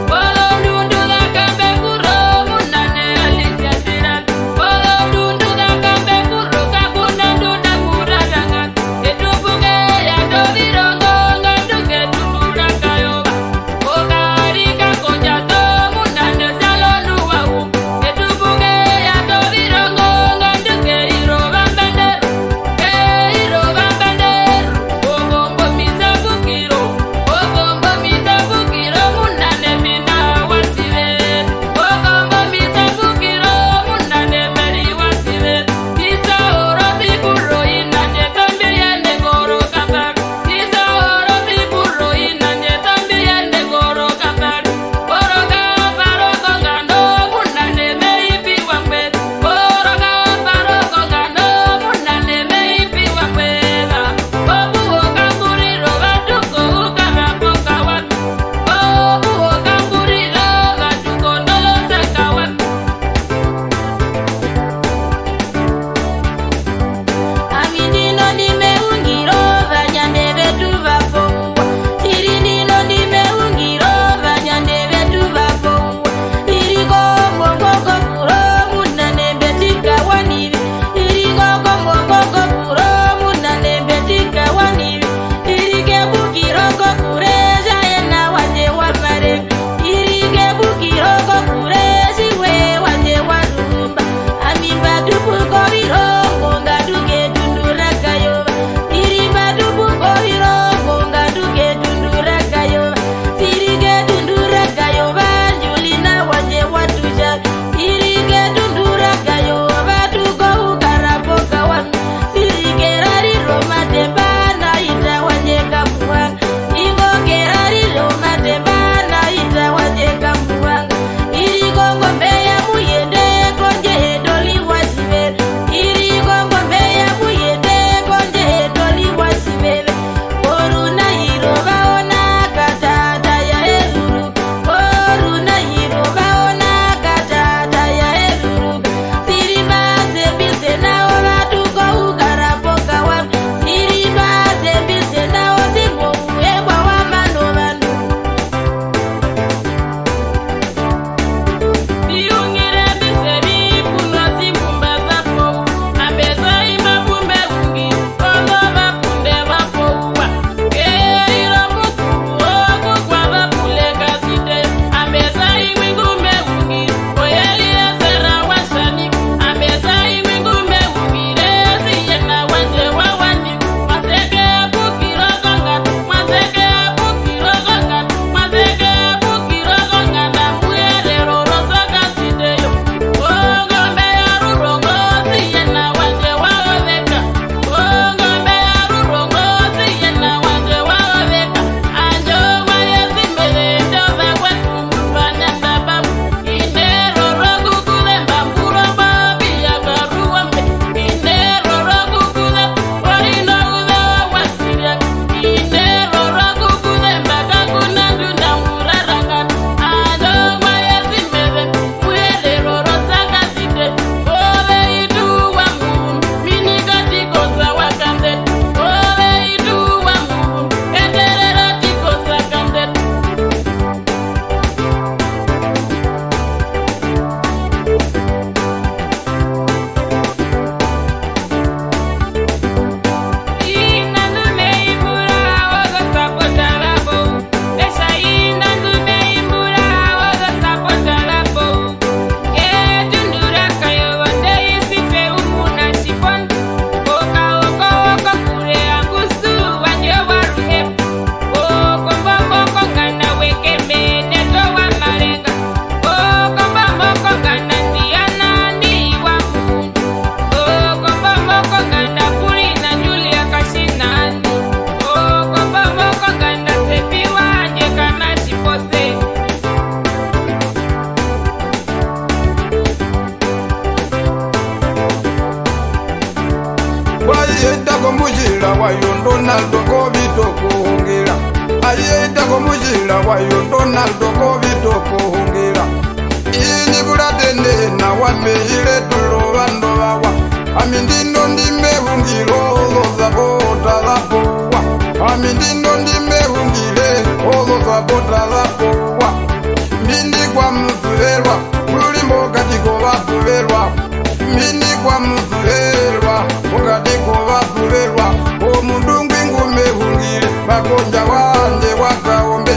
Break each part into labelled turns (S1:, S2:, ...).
S1: Bolo Yako mujila wayo Donaldo kovito kuhungira ini bulatende na wamehile tulobando wawa amindino ndimehungilo oloza bota lapowa amindino ndimehungile oloza bota lapowa mindi kwa muzulelwa kulimbo katiko bazulelwa mindi kwa muzulelwa mukatiko bazulelwa omundungu ngumehungile bagonja wanje wakaombe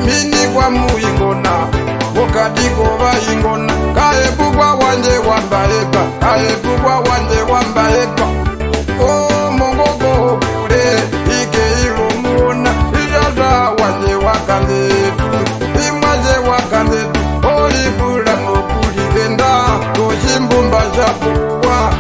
S1: mindi kwa muingona mukatiko bayingona kaebugwa wanje wambaeka kaebugwa wanje wambaeka o mongogo kule ike ilumuona ijada wanje wakandetu imaje wakandetu olibula mokuligenda toshimbumba japuwa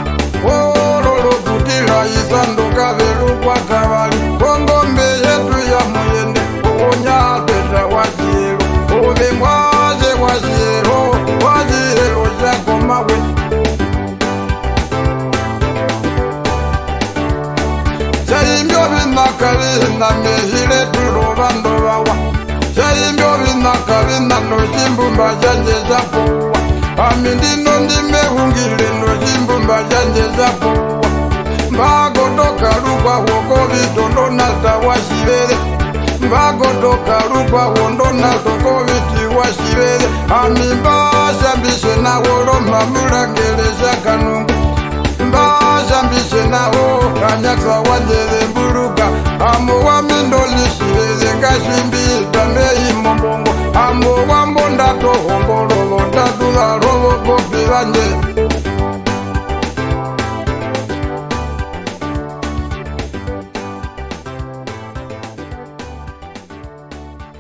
S1: ololo kutila isandoka velukwa kabali kongombe yetu ya muyende onyateta wajielo ove mwaje wajielo wajielo jakomawe Chaimbyo binakabina mehile tulobando bawa Chaimbyo binakabina no jimbumba janje japuwa amindino ndimehungile no jimbumba janje japuwa mbagotoka lukwa woko bitondo nata washibele mbagotoka lukwa wondo nato koviti washibele amimbashambishe na woloma mulangelesha kanungu mbashambishe nawo kanyaksa wanjele mbuluka amo wamindolishibele ngashimbiita meimombongo amo wambonda tohongololo ndatula lolokofi banje